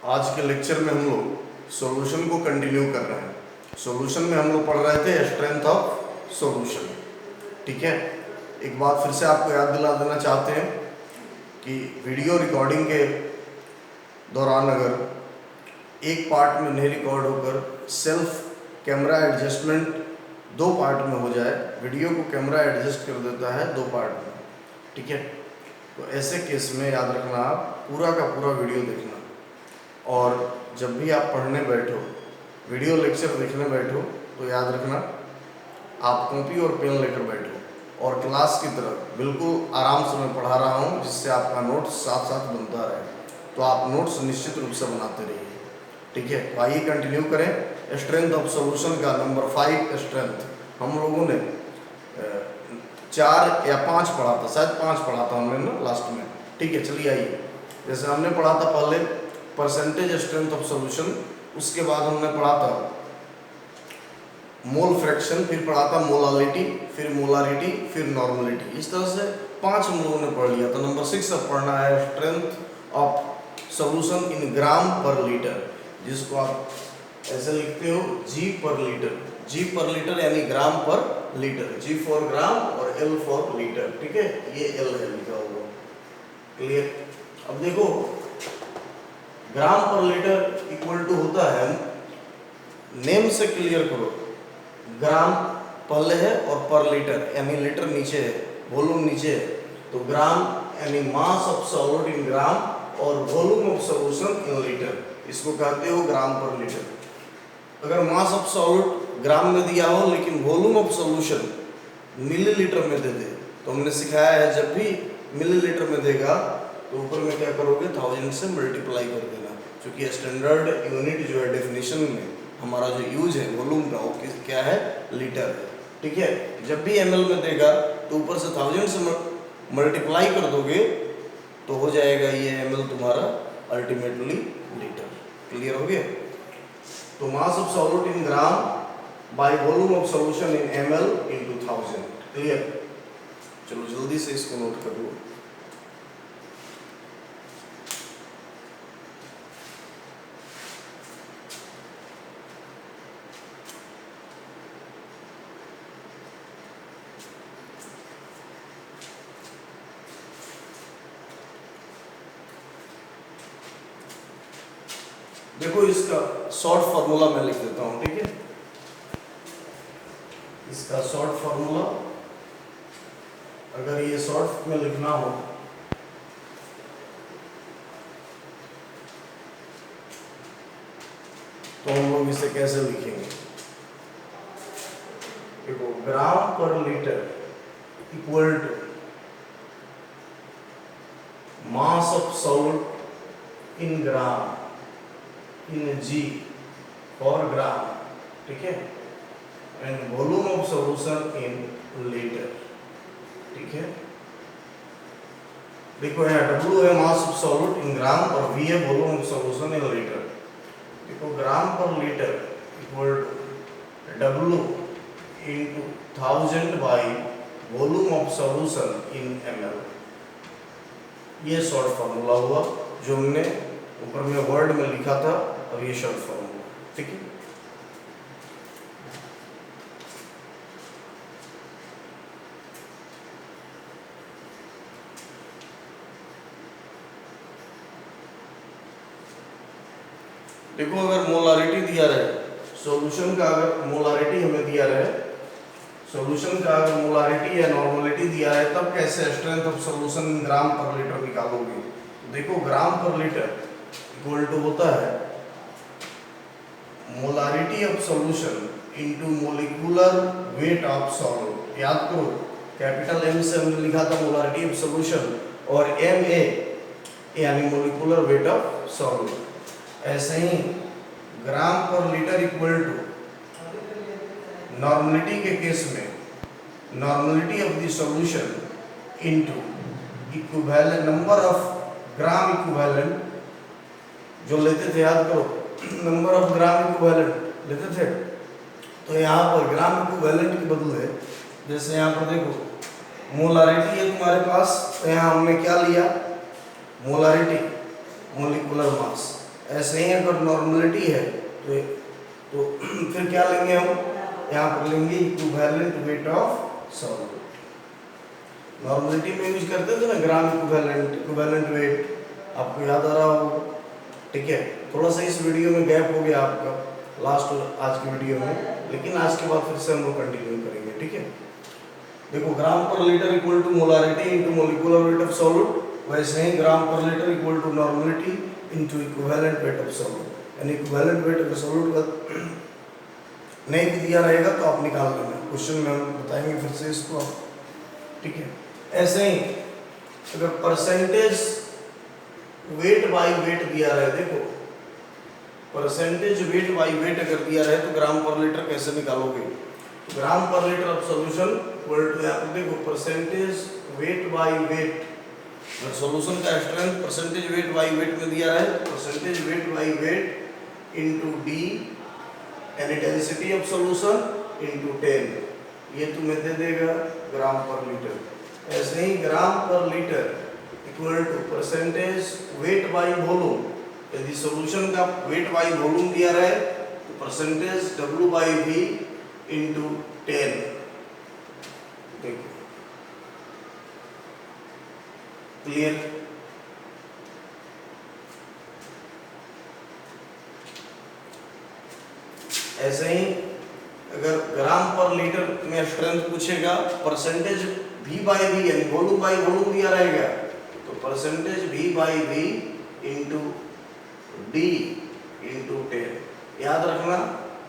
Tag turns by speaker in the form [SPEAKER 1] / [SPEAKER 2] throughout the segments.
[SPEAKER 1] आज के लेक्चर में हम लोग सॉल्यूशन को कंटिन्यू कर रहे हैं। सॉल्यूशन में हम लोग पढ़ रहे थे स्ट्रेंथ ऑफ सॉल्यूशन। ठीक है, एक बात फिर से आपको याद दिला देना चाहते हैं कि वीडियो रिकॉर्डिंग के दौरान अगर एक पार्ट में नहीं रिकॉर्ड होकर सेल्फ कैमरा एडजस्टमेंट दो पार्ट में हो जाए, वीडियो को कैमरा एडजस्ट कर देता है दो पार्ट में। ठीक है, तो ऐसे केस में याद रखना आप पूरा का पूरा वीडियो देखना, और जब भी आप पढ़ने बैठो, वीडियो लेक्चर देखने बैठो, तो याद रखना आप कॉपी और पेन लेकर बैठो और क्लास की तरह बिल्कुल आराम से मैं पढ़ा रहा हूँ, जिससे आपका नोट्स साथ साथ बनता रहे। तो आप नोट्स निश्चित रूप से बनाते रहिए। ठीक है, तो आइए कंटिन्यू करें। स्ट्रेंथ ऑफ सॉल्यूशन का नंबर 5 स्ट्रेंथ हम लोगों ने 4 या 5 पढ़ा था, शायद 5 पढ़ा था हमने ना लास्ट में। ठीक है, चलिए आइए। जैसे हमने पढ़ा था पहले परसेंटेज स्ट्रेंथ ऑफ सॉल्यूशन, उसके बाद हमने पढ़ा था मोल फ्रैक्शन, फिर पढ़ा था मोलालिटी, फिर मोलारिटी, फिर नॉर्मलिटी। इस तरह से 5 हम लोगों ने पढ़ लिया। तो नंबर 6 अब पढ़ना है strength of solution in gram पर लीटर, जिसको आप ऐसे लिखते हो G पर लीटर। G पर लीटर यानी ग्राम पर लीटर, G फॉर ग्राम और L फॉर लीटर। ठीक है, ये L है लिखा हुआ। क्लियर? अब देखो, ग्राम पर लीटर इक्वल टू होता है, नेम से क्लियर करो, ग्राम पहले है और पर लीटर यानी लीटर नीचे है, वॉल्यूम नीचे है। तो ग्राम यानी मास ऑफ सॉल्यूट इन ग्राम और volume of solution in litre, इसको कहते हो ग्राम पर लीटर। अगर मास ऑफ सॉल्यूट ग्राम में दिया हो लेकिन वॉल्यूम ऑफ सॉल्यूशन मिलीलीटर में दे दे, तो हमने सिखाया है जब भी मिलीलीटर में देगा तो ऊपर में क्या करोगे, 1000 से मल्टीप्लाई कर देना, क्योंकि स्टैंडर्ड यूनिट जो है डेफिनेशन में हमारा जो यूज है वॉल्यूम का, वो क्या है, लीटर है। ठीक है, जब भी ml में देगा तो ऊपर से 1000 से मल्टीप्लाई कर दोगे तो हो जाएगा ये ml तुम्हारा अल्टीमेटली लीटर। क्लियर हो गया? तो mass of solute in gram bye volume of solution in ml into 1000। Clear? चलो जल्दी से इसको नोट कर लो। देखो, इसका शॉर्ट फार्मूला मैं लिख देता हूं। ठीक है, इसका शॉर्ट फार्मूला अगर ये शॉर्ट में लिखना हो तो हम लोग इसे कैसे लिखेंगे? देखो, ग्राम पर litre equal to mass of solute in gram in G for gram। ठीक है, and volume of solution in litre. ठीक है, देखो यहाँ W है मास ऑफ सॉल्यूट इन ग्राम और V है volume of solution in litre. देखो, ग्राम पर litre equal to W into 1000 by volume of solution in ml। ये शॉर्ट फार्मूला हुआ जो हमने ऊपर में वर्ड में लिखा था, और ये शॉर्ट फार्मूला। ठीक है, देखो, अगर मोलारिटी दिया रहे सॉल्यूशन का, अगर मोलारिटी हमें दिया रहे सॉल्यूशन का, अगर मोलारिटी या नॉर्मलिटी दिया है, तब कैसे स्ट्रेंथ ऑफ सॉल्यूशन ग्राम पर लीटर निकालोगे? देखो, ग्राम पर लीटर इक्वल टू होता है molarity of solution into molecular weight of solute. याद करो, कैपिटल M से हमने लिखा था मोलारिटी ऑफ सॉल्यूशन, और MA यानी मोलिकुलर वेट ऑफ सॉल्यूट। ऐसे ही ग्राम पर लीटर इक्वल टू नॉर्मलिटी के केस में normality of the solution into equivalent number of gram equivalent जो लेते थे, याद करो, नंबर ऑफ ग्राम इक्विवेलेंट लेते थे। तो यहाँ पर ग्राम इक्विवेलेंट के बदले, जैसे यहाँ पर देखो मोलारिटी है तुम्हारे पास, तो यहाँ हमने क्या लिया, मोलारिटी मोलिकुलर मास, ऐसे ही अगर नॉर्मलिटी है तो फिर क्या लेंगे हम, यहाँ पर लेंगे equivalent weight of solute. Normality में यूज करते थे ना ग्राम इक्विवेलेंट वेट, आपको याद आ रहा होगा। ठीक है, थोड़ा सा इस वीडियो में गैप हो गया आपका लास्ट आज की वीडियो में, लेकिन आज के बाद फिर से हम लोग कंटिन्यू करेंगे। ठीक है, देखो ग्राम पर litre equal to molarity into molecular weight of solute, वैसे ही ग्राम पर litre equal to normality into equivalent weight of solute. यानी इक्विवेलेंट वेट ऑफ सॉल्यूट का नहीं भी दिया रहेगा तो आप निकाल लेना, क्वेश्चन में हम बताएंगे फिर से इसको आप। ठीक है, ऐसे ही अगर परसेंटेज वेट बाई वेट दिया रहे, देखो परसेंटेज वेट बाई वेट अगर दिया रहे तो ग्राम पर लीटर कैसे निकालोगे, तो ग्राम पर litre of solution equal to, यहाँ पर देखो परसेंटेज वेट बाई वेट, अगर सॉल्यूशन का strength percentage weight by weight में दिया रहे तो percentage weight by weight into D यानी डेंसिटी ऑफ सॉल्यूशन इनटू 10, ये तुम्हें दे देगा ग्राम पर लीटर। ऐसे ही ग्राम पर litre equal to percentage weight by volume, यदि सॉल्यूशन का वेट बाई वॉल्यूम दिया रहे तो percentage W by V into 10। देखो क्लियर, ऐसे ही अगर ग्राम पर लीटर में स्ट्रेंथ पूछेगा, परसेंटेज V बाई V यानी वॉल्यूम बाई वॉल्यूम दिया रहेगा तो percentage V by V into D into 10। याद रखना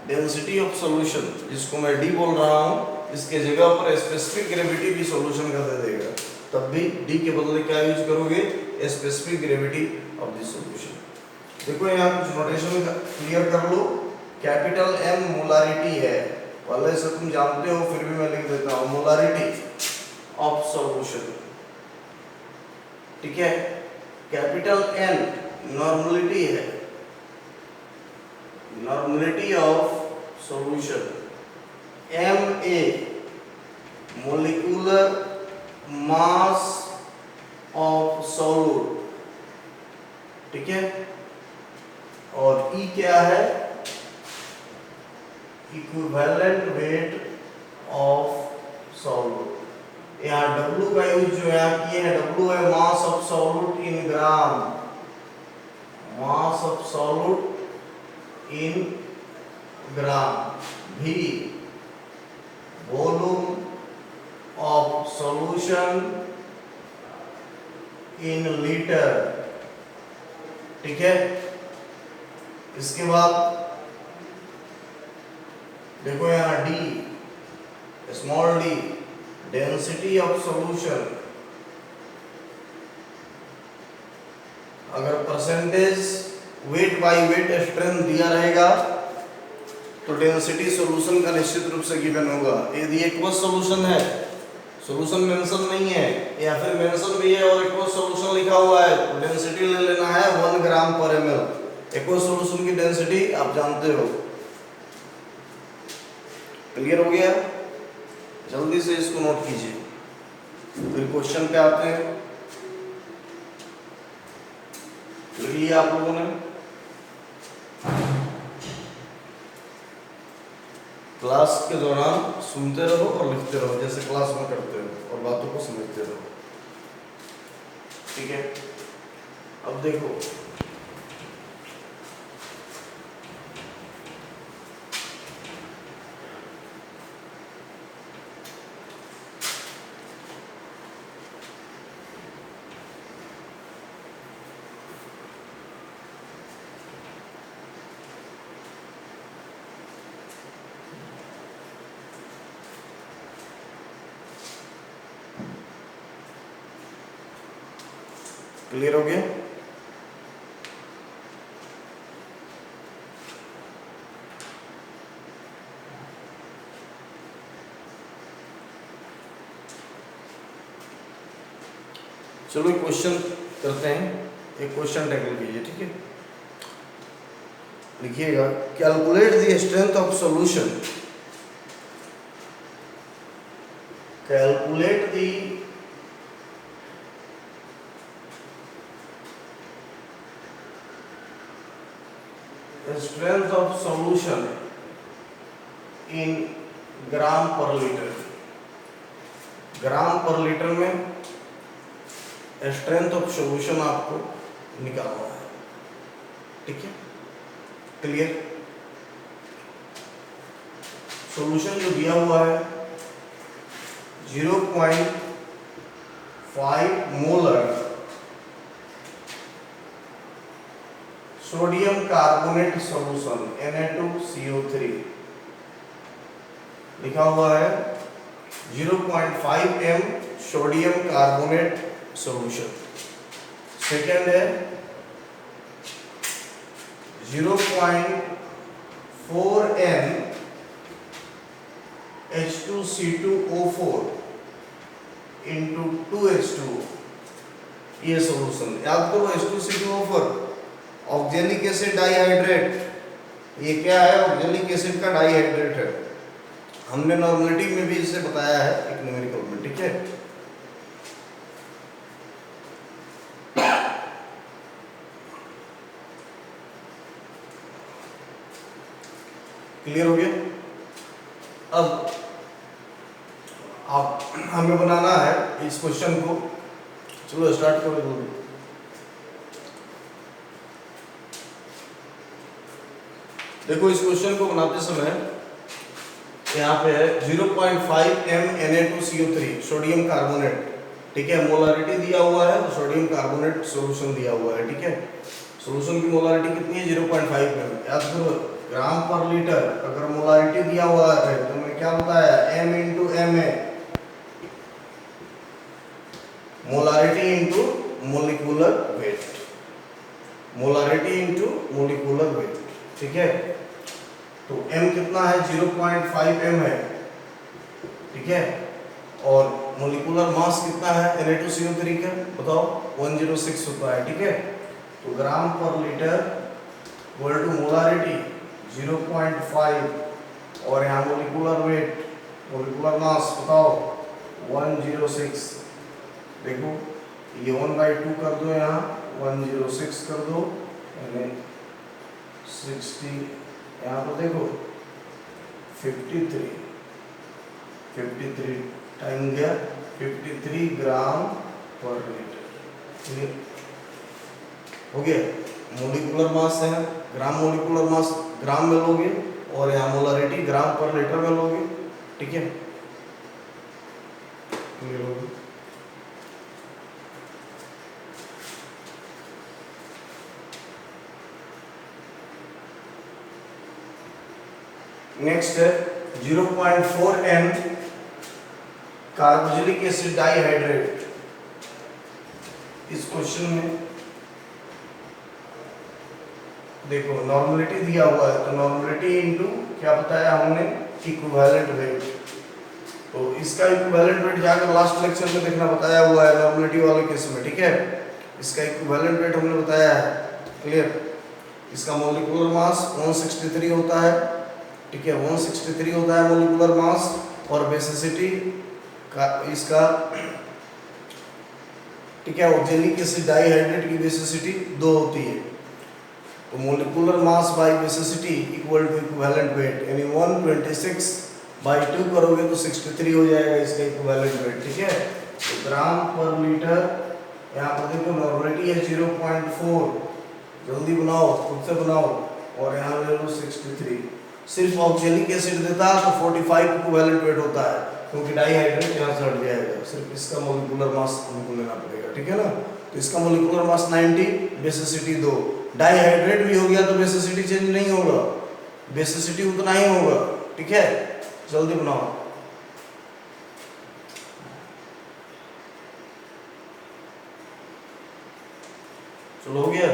[SPEAKER 1] डेंसिटी ऑफ सॉल्यूशन जिसको मैं D बोल रहा हूँ, इसके जगह पर स्पेसिफिक ग्रेविटी भी सॉल्यूशन का दे देगा, तब भी D के बदले क्या यूज करोगे, specific gravity of the solution. देखो यहाँ कुछ नोटेशन क्लियर कर लो। कैपिटल M मोलारिटी है, पहले से तुम जानते हो फिर भी मैं लिख देता हूँ, मोलारिटी ऑफ सॉल्यूशन। ठीक है, कैपिटल N नॉर्मलिटी है, normality of solution. Ma molecular mass of solute. ठीक है, और E क्या है, इक्विवेलेंट वेट ऑफ सॉल्यूट। यहाँ W का यूज जो यहाँ किए हैं, W है mass of solute in gram, mass of solute in gram. V volume of solution in litre. ठीक है, इसके बाद देखो यहाँ D small d density of solution. अगर percentage weight by weight strength दिया रहेगा तो डेंसिटी सॉल्यूशन का निश्चित रूप से गिवन होगा। यदि एक्वस सॉल्यूशन है, सॉल्यूशन मेंशन नहीं है या फिर मेंशन भी है और एक्वस सॉल्यूशन लिखा हुआ है तो डेंसिटी ले लेना है 1 ग्राम पर ml। एक्वस सॉल्यूशन की डेंसिटी आप जानते हो। क्लियर हो गया, जल्दी से इसको नोट कीजिए, फिर क्वेश्चन पे आते हैं। लिख लिया आप लोगों ने, क्लास के दौरान सुनते रहो और लिखते रहो जैसे क्लास में करते हो और बातों को समझते रहो। ठीक है, अब देखो क्लियर हो गया। चलो एक क्वेश्चन करते हैं, एक क्वेश्चन टैकल कीजिए। ठीक है, लिखिएगा calculate the strength of solution, calculate the strength of solution in gram पर लीटर। ग्राम पर लीटर में स्ट्रेंथ ऑफ सॉल्यूशन आपको निकालना है, ठीक है, क्लियर। सॉल्यूशन जो दिया हुआ है 0.5 molar sodium carbonate solution Na2CO3 लिखा हुआ है 0.5 m sodium carbonate solution. Second है 0.4 n H2C2O4 into 2H2O, ये सॉल्यूशन याद करो। H2C2O4 ऑक्जेलिक एसिड डाइहाइड्रेट, ये क्या है? ऑक्जेलिक एसिड का डाइहाइड्रेट है। हमने नॉर्मलिटी में भी इसे बताया है एक न्यूमेरिकल में, ठीक है। क्लियर हो गया? अब आप हमें बनाना है इस क्वेश्चन को, चलो स्टार्ट करो जल्दी। देखो इस क्वेश्चन को बनाते समय यहाँ पे है 0.5 m Na2CO3 सोडियम कार्बोनेट, ठीक है। मोलारिटी दिया हुआ है, सोडियम कार्बोनेट सॉल्यूशन दिया हुआ है, ठीक है। सॉल्यूशन की मोलारिटी कितनी है? 0.5 m। याद करो ग्राम पर लीटर, अगर मोलारिटी दिया हुआ है तो मैं क्या बताया? m into ma, molarity into molecular weight, molarity into molecular weight, ठीक है। तो m कितना है? 0.5 m है, ठीक है। और मोलिकुलर मास कितना है Na2CO3 का? बताओ 106 होता है, ठीक है। तो ग्राम पर लीटर इक्वल टू मोलारिटी 0.5 और यहाँ मोलिकुलर वेट, मोलिकुलर मास बताओ 106। देखो ये 1/2 कर दो, यहाँ 106 कर दो, यानी 60, यहाँ पर देखो 53 टाइम गया 53 ग्राम पर लीटर, ठीक हो गया। मोलिकुलर मास है, ग्राम मोलिकुलर मास ग्राम में लोगे और यहाँ मोलारिटी ग्राम पर लीटर में लोगे, ठीक है। क्लियर हो गया? नेक्स्ट है 0.4 n कार्बोक्सिलिक एसिड डाइहाइड्रेट। इस क्वेश्चन में देखो नॉर्मलिटी दिया हुआ है, तो नॉर्मलिटी इनटू क्या बताया हमने? Equivalent weight. तो इसका इक्विवेलेंट वेट जाकर लास्ट लेक्चर में देखना बताया हुआ है नॉर्मलिटी वाले केस में, ठीक है। इसका इक्विवेलेंट वेट हमने बताया है, क्लियर। इसका मोलिकुलर मास 163 होता है, ठीक है, 163 होता है मोलिकुलर मास। और बेसिसिटी का इसका, ठीक है, ऑक्जेलिक एसिड डाइहाइड्रेट की बेसिसिटी 2 होती है। तो molecular mass by basicity equal to equivalent weight, यानी 126/2 करोगे तो 63 हो जाएगा इसका इक्विवेलेंट वेट, ठीक है। तो ग्राम पर लीटर, यहाँ पर देखो नॉर्मलिटी है 0.4, जल्दी बनाओ, खुद से बनाओ, और यहाँ ले लो 63। सिर्फ ऑक्जेलिक एसिड देता है तो 45 इक्विवेलेंट वेट होता है, क्योंकि डाइहाइड्रेट यहाँ से हट जाएगा। सिर्फ इसका मोलिकुलर मास हमको लेना पड़ेगा, ठीक है ना। तो इसका मोलिकुलर मास 90, बेसिसिटी 2। डाइहाइड्रेट भी हो गया तो बेसिसिटी चेंज नहीं होगा, बेसिसिटी उतना ही होगा, ठीक है। जल्दी बनाओ। चलो हो गया।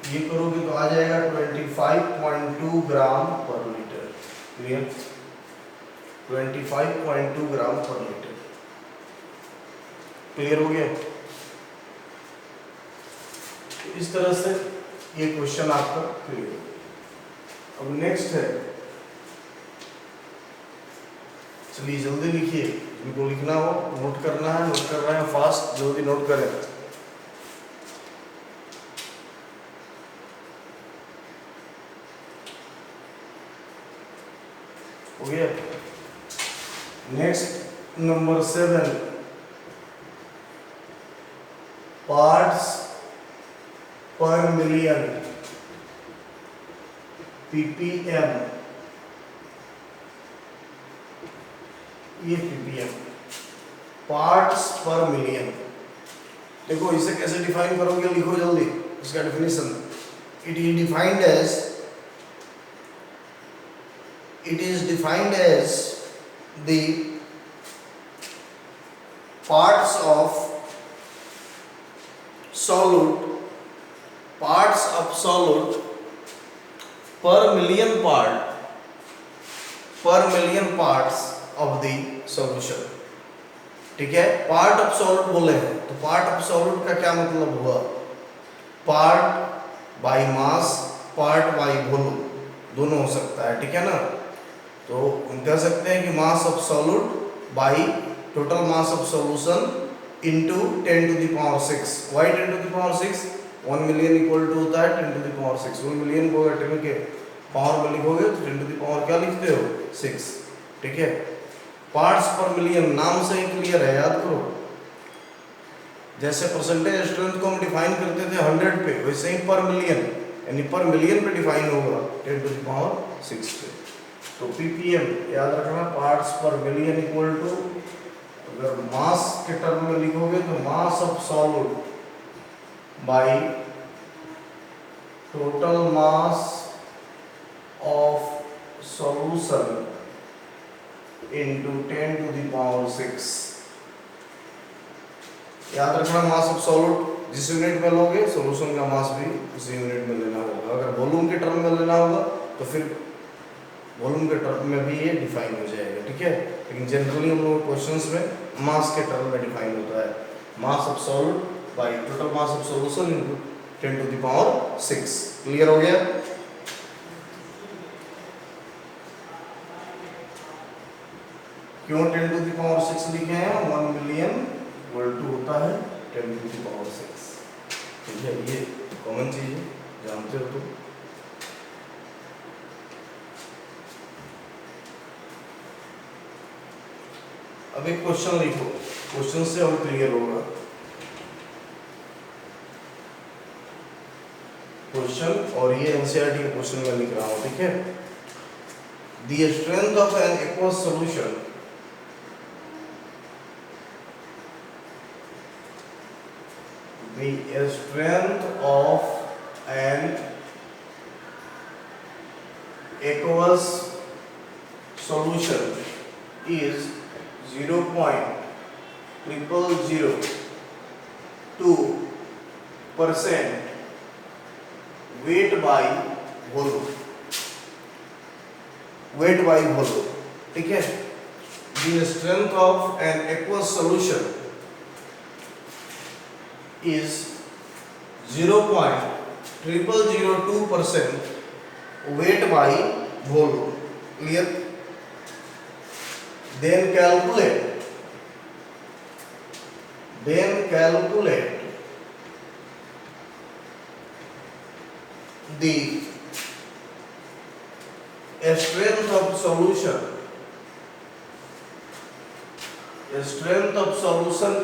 [SPEAKER 1] ये करोगे तो आ जाएगा 25.2 ग्राम पर लीटर, क्लियर। 25.2 ग्राम पर लीटर, क्लियर हो गया। इस तरह से ये क्वेश्चन आपका क्लियर हो। अब नेक्स्ट है, चलिए जल्दी लिखिए, इनको लिखना हो, नोट करना है, नोट कर रहे हैं फास्ट, जल्दी नोट करें। हो गया। Next number 7, parts per million ppm, ये ppm पार्ट्स पर मिलियन। देखो इसे कैसे डिफाइन करोगे, लिखो जल्दी इसका definition. It is defined as the parts of solute per million parts of the solution। ठीक है, पार्ट ऑफ सॉल्यूट बोले हैं तो पार्ट ऑफ सॉल्यूट का क्या मतलब हुआ, part by mass, part by volume, दोनों हो सकता है। ठीक है ना, तो हम कह सकते हैं कि mass of solute by total mass of solution into 10 to the power 6। Why 10 to the power 6? 1 million equal to होता है 10 टू द पावर 6। 1 मिलियन को अगर 10 के पावर में लिखोगे तो 10 टू द पावर क्या लिखते हो, 6। ठीक है, पार्ट्स पर मिलियन नाम से ही क्लियर है, याद करो। जैसे परसेंटेज स्ट्रेंथ को हम डिफाइन करते थे 100 पे, वैसे ही पर मिलियन यानी पर मिलियन पे डिफाइन होगा 10 टू द पावर 6 पे। तो ppm याद रखना, parts per million equal to, अगर मास के टर्म में लिखोगे तो mass of solute by total mass of solution into 10 to the power 6। याद रखना, मास ऑफ सॉल्यूट जिस यूनिट में लोगे सॉल्यूशन का मास भी उसी यूनिट में लेना होगा। अगर वॉल्यूम के टर्म में लेना होगा तो फिर वॉल्यूम के टर्म में भी ये डिफाइन हो जाएगा। ठीक है, लेकिन जनरली हम लोग क्वेश्चंस में मास के टर्म में डिफाइन होता है, mass of solute by total mass of solution into 10 to the power 6। Clear हो गया? क्यों 10 टू द पावर 6 लिखे हैं? 1 मिलियन इक्वल टू होता है 10 टू द पावर 6। ठीक है, ये कॉमन चीज है, जानते हो तुम। अब एक क्वेश्चन लिखो, क्वेश्चन से और क्लियर होगा। क्वेश्चन, और ये एनसीईआरटी के क्वेश्चन में लिख रहा हूं। ठीक है, the strength of an aqueous solution the strength of an aqueous solution is 0.0002% weight by volume। weight by volume। ठीक है, the strength of an aqueous solution is 0.0002% weight by volume। clear? then calculate the strength of solution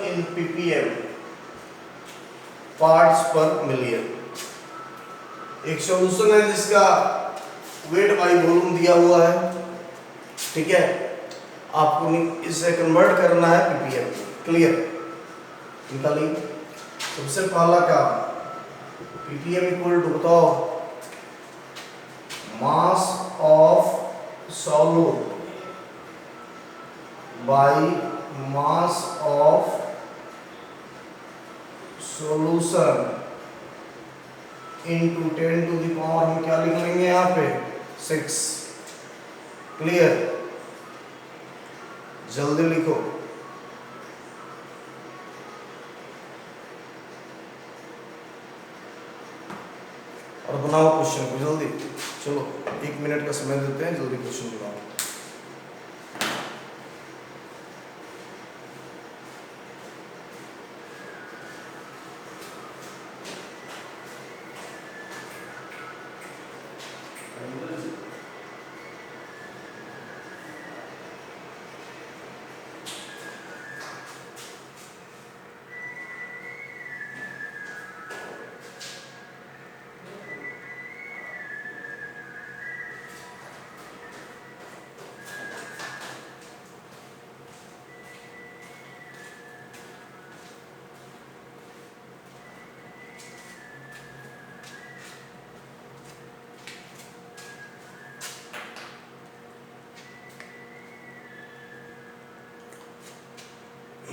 [SPEAKER 1] in ppm, parts per million. एक solution है जिसका weight by volume दिया हुआ है। ठीक है, आपको इसे कन्वर्ट करना है ppm। क्लियर? निकालिए सबसे पहला काम, ppm इक्वल टू बताओ mass of solute by mass of solution into 10 to the power, हम क्या लिख लेंगे यहाँ पे 6। क्लियर? जल्दी लिखो। और बनाओ क्वेश्चन को जल्दी। चलो 1 मिनट का समय देते हैं, जल्दी क्वेश्चन बनाओ।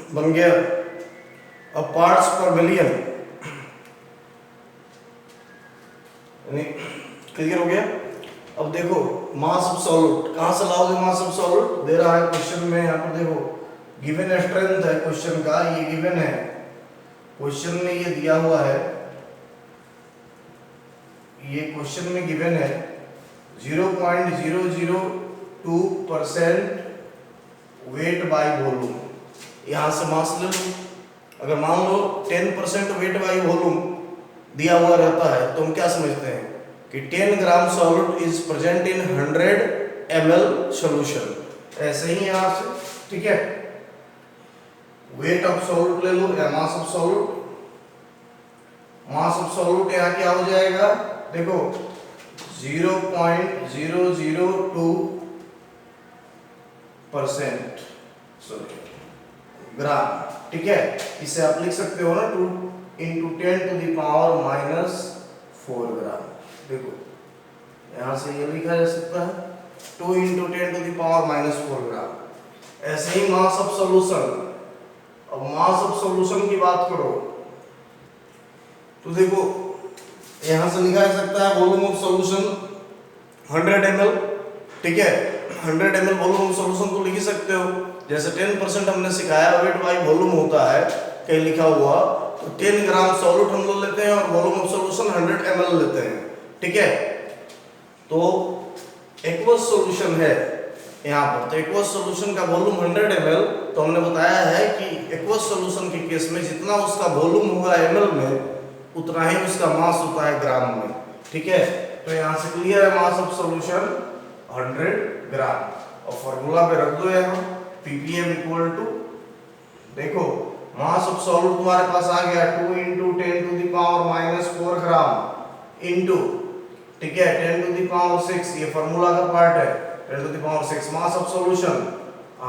[SPEAKER 1] बन गया। अब पार्ट्स पर मिलियन, क्लियर हो गया। अब देखो मास ऑफ सॉल्यूट कहां से लाओगे? मास ऑफ सॉल्यूट दे रहा है क्वेश्चन में, यहां पर देखो गिवन स्ट्रेंथ है क्वेश्चन का, ये गिवन है क्वेश्चन में, ये दिया हुआ है, ये क्वेश्चन में गिवन है 0.002% वेट बाय वॉल्यूम। यहां से मास ले लो। अगर मान लो 10% वेट बाय वॉल्यूम दिया हुआ रहता है तो हम क्या समझते हैं कि 10 gram solute is present in 100 ml solution. ऐसे ही यहां से, ठीक है, वेट ऑफ सॉल्यूट ले लो या मास of solute. Mass of solute यहां क्या हो जाएगा? देखो 0.002% ग्राम, ठीक है। इसे आप लिख सकते हो ना 2 × 10⁻⁻4 ग्राम। देखो यहां से ये लिखा जा सकता है 2 × 10⁻⁻4 ग्राम। ऐसे ही मास ऑफ सॉल्यूशन। अब मास ऑफ सॉल्यूशन की बात करो तो देखो यहां से लिखा जा सकता है वॉल्यूम ऑफ सॉल्यूशन 100 ml, ठीक है। 100 ml वॉल्यूम ऑफ सॉल्यूशन को लिख सकते हो। जैसे 10% हमने सिखाया वेट बाय वॉल्यूम होता है कहीं लिखा हुआ, तो 10 ग्राम सॉल्यूट हम लोग लेते हैं और वॉल्यूम ऑफ सॉल्यूशन 100 ml लेते हैं, ठीक है। तो एक्वस सॉल्यूशन है यहाँ पर, तो एक्वस सॉल्यूशन का वॉल्यूम 100 ml, तो हमने बताया है कि एक्वस सॉल्यूशन के केस में जितना उसका वॉल्यूम होगा ml में उतना ही उसका मास होता है ग्राम में, ठीक है। तो यहाँ से क्लियर है मास ऑफ सॉल्यूशन 100 ग्राम। और फॉर्मूला पे रख दो यहाँ ppm इक्वल टू, देखो मास ऑफ सॉल्यूट तुम्हारे पास आ गया 2 × 10⁻⁻4 ग्राम इनटू, ठीक है, 10⁻6, ये फार्मूला का पार्ट है 10⁻6। मास ऑफ सॉल्यूशन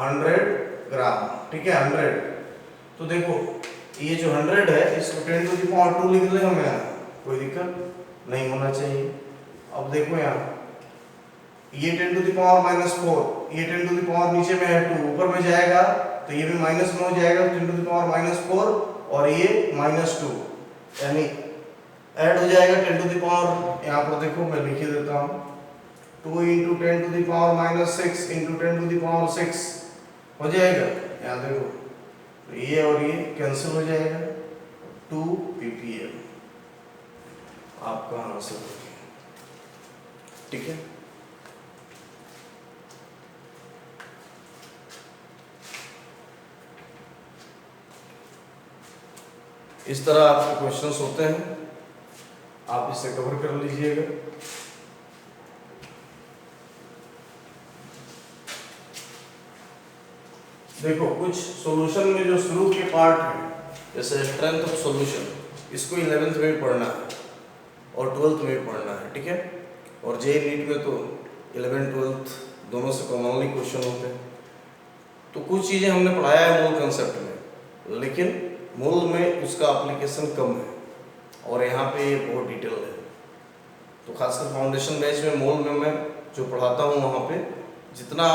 [SPEAKER 1] 100 ग्राम, ठीक है, 100। तो देखो ये जो 100 है इसको 10⁻2 लिख ले हम यहाँ, कोई दिक्कत नहीं होना चाहिए। अब देखो यहाँ ये 10⁻⁻4, ये 10 नीचे में है 2, ऊपर में जाएगा तो ये भी माइनस में हो जाएगा 10⁻4 और ये -2, यानी ऐड हो जाएगा 10 यहाँ पर देखो मैं लिख देता हूँ 2 × 10⁻6 × 10⁻6 हो जाएगा। यहाँ देखो तो ये और ये कैंसिल हो जाएगा 2 ppm आपका आंसर, ठीक है। इस तरह आपके क्वेश्चंस होते हैं, आप इसे कवर कर लीजिएगा। देखो कुछ सॉल्यूशन में जो शुरू के पार्ट हैं जैसे स्ट्रेंथ ऑफ सॉल्यूशन, इसको 11th में भी पढ़ना है और 12th में भी पढ़ना है, ठीक है। और जेईई नीट में तो 11th 12th दोनों से कॉमनली क्वेश्चन होते हैं। तो कुछ चीज़ें हमने पढ़ाया है मूल कंसेप्ट में, लेकिन मूल में उसका एप्लीकेशन कम है और यहाँ पे ये बहुत डिटेल है। तो खासकर फाउंडेशन बैच में मूल में मैं जो पढ़ाता हूँ वहाँ पे जितना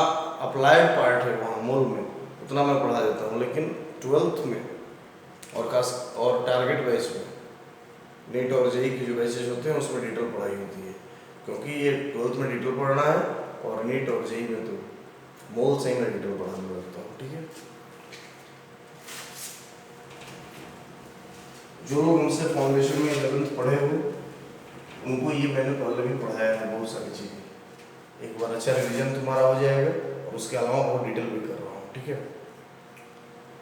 [SPEAKER 1] अप्लाइड पार्ट है वहाँ मूल में उतना मैं पढ़ा देता हूँ, लेकिन 12th में और टारगेट बैच में नीट और जेईई की जो बैचेज होते हैं उसमें डिटेल पढ़ाई होती है, क्योंकि ये 12th में डिटेल पढ़ना है और नीट और जेईई में तो मूल से ही मैं डिटेल पढ़ाने लगता हूँ, ठीक है। जो लोग हमसे फाउंडेशन में 11th पढ़े हो उनको ये मैंने पहले भी पढ़ाया है बहुत सारी चीज़ें, एक बार अच्छा रिवीजन तुम्हारा हो जाएगा और उसके अलावा बहुत डिटेल भी कर रहा हूँ, ठीक है।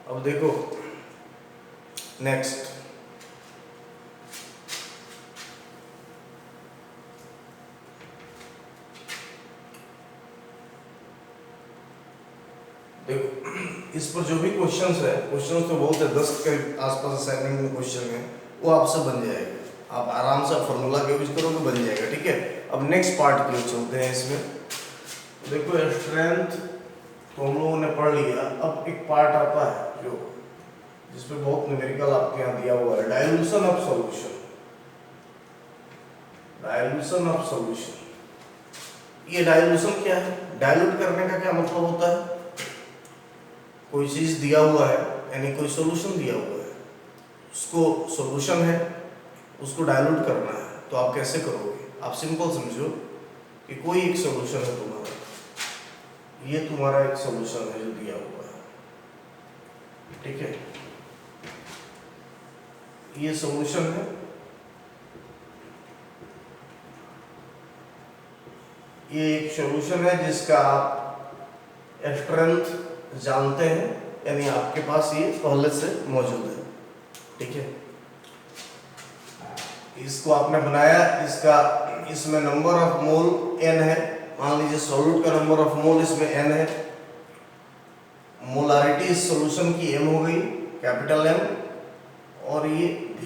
[SPEAKER 1] अब देखो नेक्स्ट, देखो इस पर जो भी क्वेश्चंस है, क्वेश्चंस तो बहुत है, 10 के आसपास असाइनमेंट में क्वेश्चन है, वो आपसे बन जाएगा, आप आराम से फार्मूला का यूज करोगे बन जाएगा, ठीक है। अब नेक्स्ट पार्ट की ओर चलते हैं। इसमें देखो स्ट्रेंथ तो हम लोगों ने पढ़ लिया। अब एक पार्ट आता है जो जिसपे बहुत न्यूमेरिकल आपके यहाँ दिया हुआ है, dilution of solution. Dilution of solution, ये डाइल्यूशन क्या है? डाइल्यूट करने का क्या मतलब होता है? कोई चीज दिया हुआ है, यानी कोई सॉल्यूशन दिया हुआ है, उसको सॉल्यूशन है, उसको डाइल्यूट करना है, तो आप कैसे करोगे? आप सिंपल समझो कि कोई एक सॉल्यूशन है तुम्हारा, ये तुम्हारा एक सॉल्यूशन है जो दिया हुआ है, ठीक है, ये सॉल्यूशन है, ये एक सॉल्यूशन है जिसका आप स्ट्रेंथ जानते हैं, यानी आपके पास ये पहले से मौजूद है, ठीक है। इसको आपने बनाया, इसका इसमें नंबर ऑफ मोल n है, मान लीजिए सॉल्यूट का नंबर ऑफ मोल इसमें n है, मोलारिटी इस सॉल्यूशन की m हो गई, कैपिटल M, और ये V,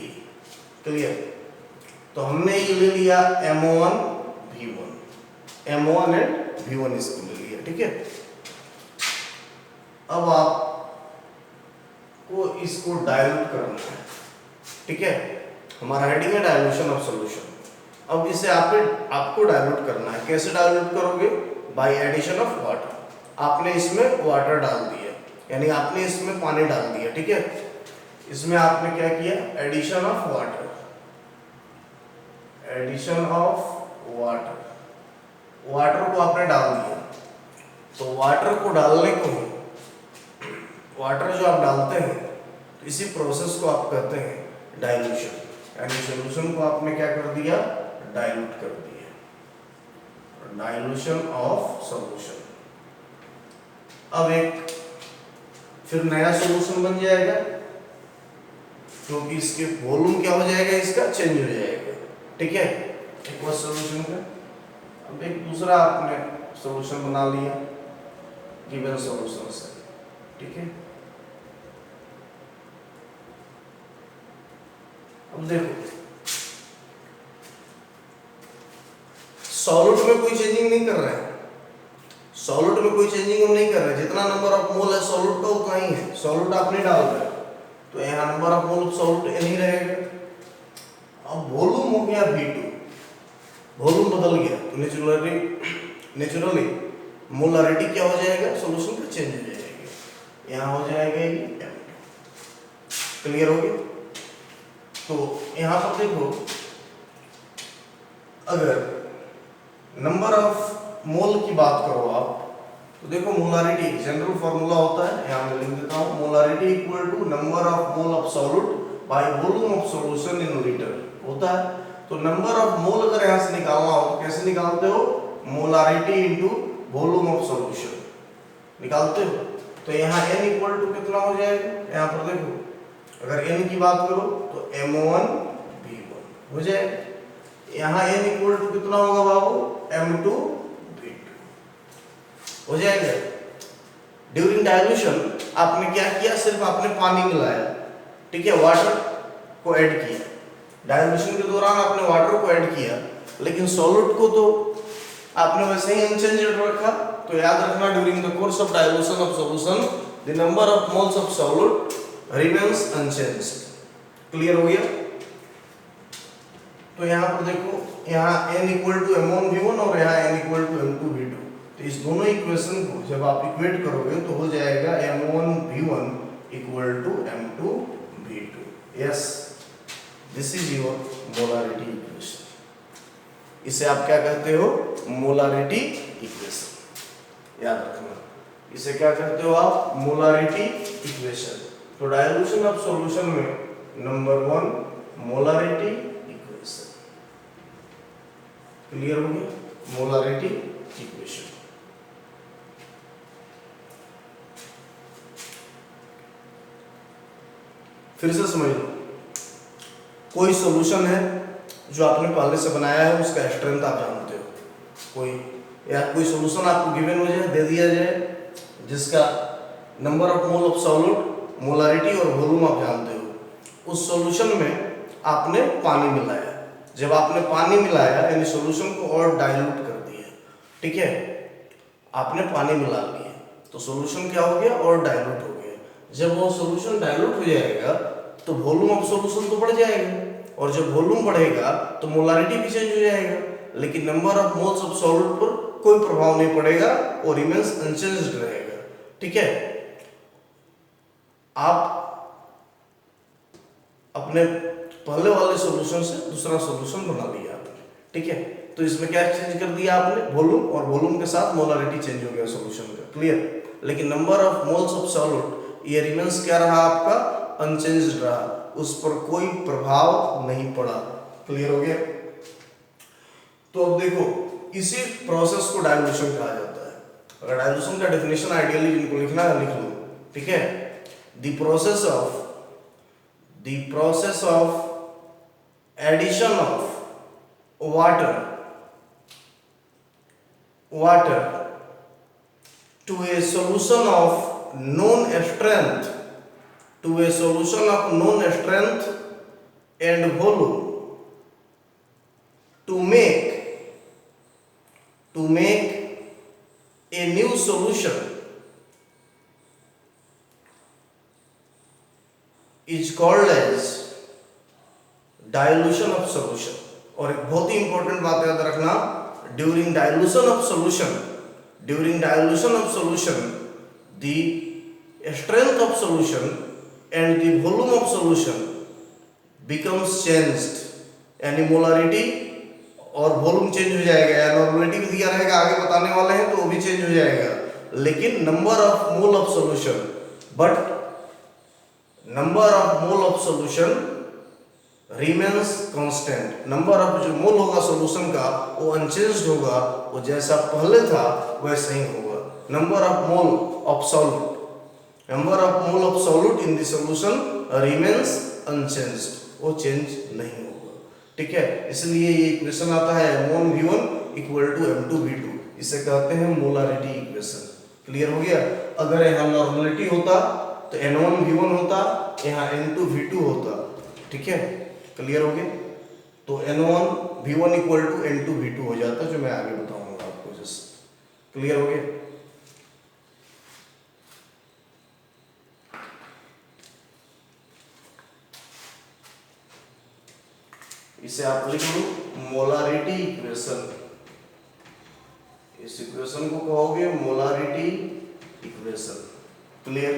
[SPEAKER 1] क्लियर। तो हमने ये ले लिया M1 V1, M1 and V1 इसको ले लिया, ठीक है। अब आपको इसको डाइल्यूट करना है, ठीक है, हमारा हेडिंग है डाइल्यूशन ऑफ सॉल्यूशन। अब इसे आपको डाइल्यूट करना है, कैसे डाइल्यूट करोगे? By addition of water. आपने इसमें वाटर डाल दिया, यानी आपने इसमें पानी डाल दिया, ठीक है। इसमें आपने क्या किया? Addition of water, addition of water, water को आपने डाल दिया। तो वाटर को डालने को, वाटर जो आप डालते हैं, तो इसी प्रोसेस को आप कहते हैं डाइल्यूशन, यानी सॉल्यूशन को आपने क्या कर दिया? डाइल्यूट कर दिया, डाइल्यूशन ऑफ सॉल्यूशन। अब एक फिर नया सॉल्यूशन बन जाएगा, क्योंकि इसके वॉल्यूम क्या हो जाएगा? इसका चेंज हो जाएगा, ठीक है, एक और सॉल्यूशन का। अब एक दूसरा आपने सॉल्यूशन बना लिया गिवन सॉल्यूशन से, ठीक है। अब देखो, सॉलिड में कोई चेंजिंग नहीं कर रहे हैं, सॉलिड में कोई चेंजिंग हम नहीं कर रहे हैं, जितना नंबर ऑफ मोल है सॉलिड का उतना ही है। सॉलिड आप नहीं डाल रहे, तो यहाँ नंबर ऑफ मोल सॉलिड नहीं रहेगा। अब वॉल्यूम हो गया V2, वॉल्यूम बदल गया, तो नेचुरली मोलारिटी क्या हो जाएगा? सॉल्यूशन का चेंज हो जाएगा, यहाँ हो जाएगा ये M2, क्लियर हो गया। तो यहाँ पर देखो, अगर नंबर ऑफ मोल की बात करो आप, तो देखो मोलारिटी जनरल फार्मूला होता है, यहाँ मैं लिख देता हूँ, molarity equal to number of mole of solute by volume of solution in litre होता है। तो नंबर ऑफ मोल अगर यहाँ से निकालना हो तो कैसे निकालते हो? Molarity into volume of solution निकालते हो। तो यहाँ n इक्वल टू कितना हो जाएगा? यहाँ पर देखो, अगर n की बात करो तो M1 V1 हो जाएगा। यहाँ n इक्वल टू कितना होगा बाबू? M2 V2 हो जाएगा। ड्यूरिंग डाइल्यूशन आपने क्या किया? सिर्फ आपने पानी मिलाया, ठीक है, वाटर को ऐड किया। डाइल्यूशन के दौरान आपने वाटर को ऐड किया, लेकिन सॉल्यूट को तो आपने वैसे ही अनचेंज्ड रखा। तो याद रखना, during the course of dilution of solution the number of moles of solute remains unchanged. Clear हो गया? तो यहाँ पर देखो, यहाँ n equal to M1 V1 और यहाँ n equal to M2 V2। तो इस दोनों इक्वेशन को जब आप इक्वेट करोगे तो हो जाएगा M1 V1 equal to M2 V2। Yes, this is your molarity equation. इसे आप क्या कहते हो? Molarity equation. याद रखना, इसे क्या कहते हो आप? Molarity equation. तो डाइल्यूशन ऑफ सॉल्यूशन में नंबर 1 मोलारिटी इक्वेशन। क्लियर हो गया? Molarity equation. फिर से समझ लो, कोई सॉल्यूशन है जो आपने पहले से बनाया है, उसका स्ट्रेंथ आप जानते हो, कोई या कोई सॉल्यूशन आपको गिवन हो जाए, दे दिया जाए, जिसका number of mole of solute, molarity और वॉल्यूम आप जानते हो। उस सॉल्यूशन में आपने पानी मिलाया। जब आपने पानी मिलाया यानी सॉल्यूशन को और डाइल्यूट कर दिया, ठीक है, आपने पानी मिला लिया, तो सॉल्यूशन क्या हो गया? और डाइल्यूट हो गया। जब वो सॉल्यूशन डाइल्यूट हो जाएगा तो वॉल्यूम ऑफ सॉल्यूशन तो बढ़ जाएगा, और जब वॉल्यूम बढ़ेगा तो मोलारिटी भी चेंज हो जाएगा, लेकिन number of moles of solute पर कोई प्रभाव नहीं पड़ेगा और रिमेन्स अनचेंज्ड रहेगा, ठीक है। आप अपने पहले वाले सॉल्यूशन से दूसरा सॉल्यूशन बना लिया आपने, ठीक है। तो इसमें क्या चेंज कर दिया आपने, वॉल्यूम, और वॉल्यूम के साथ मोलारिटी चेंज हो गया सॉल्यूशन का, क्लियर। लेकिन number of moles of solute ये रिमेंस क्या रहा आपका, अनचेंज्ड रहा, उस पर कोई प्रभाव नहीं पड़ा, क्लियर हो गया। तो अब देखो, इसी प्रोसेस को डाइल्यूशन कहा जाता है। अगर डाइल्यूशन का डेफिनेशन आइडियली जिनको लिखना है लिख लो, ठीक है। The process of addition of water to a solution of known strength and volume to make a new solution is called as dilution of solution। और एक बहुत ही इंपॉर्टेंट बात याद रखना, during dilution of solution the strength of solution and the volume of solution becomes changed, यानी molarity और volume change हो जाएगा, या नॉर्मलिटी भी दिया रहेगा, आगे बताने वाले हैं तो वो भी चेंज हो जाएगा। लेकिन number of mole of solution remains constant. Number of जो मोल होगा सॉल्यूशन का वो अनचेंज्ड होगा, वो जैसा पहले था वैसा ही होगा। Number of mole of solute in the solution remains unchanged, वो चेंज नहीं होगा, ठीक है। इसलिए ये इक्वेशन आता है M1V1 इक्वल टू M2V2, इसे कहते हैं मोलारिटी इक्वेशन, क्लियर हो गया। अगर यहाँ नॉर्मलिटी होता तो N1V1 होता, यहाँ N2V2 होता, ठीक है, क्लियर हो गया। तो N1V1 इक्वल टू N2V2 हो जाता, जो मैं आगे बताऊंगा आपको, जस्ट क्लियर हो गया। इसे आप लिख लो मोलारिटी इक्वेशन, इस इक्वेशन को कहोगे मोलारिटी इक्वेशन, क्लियर।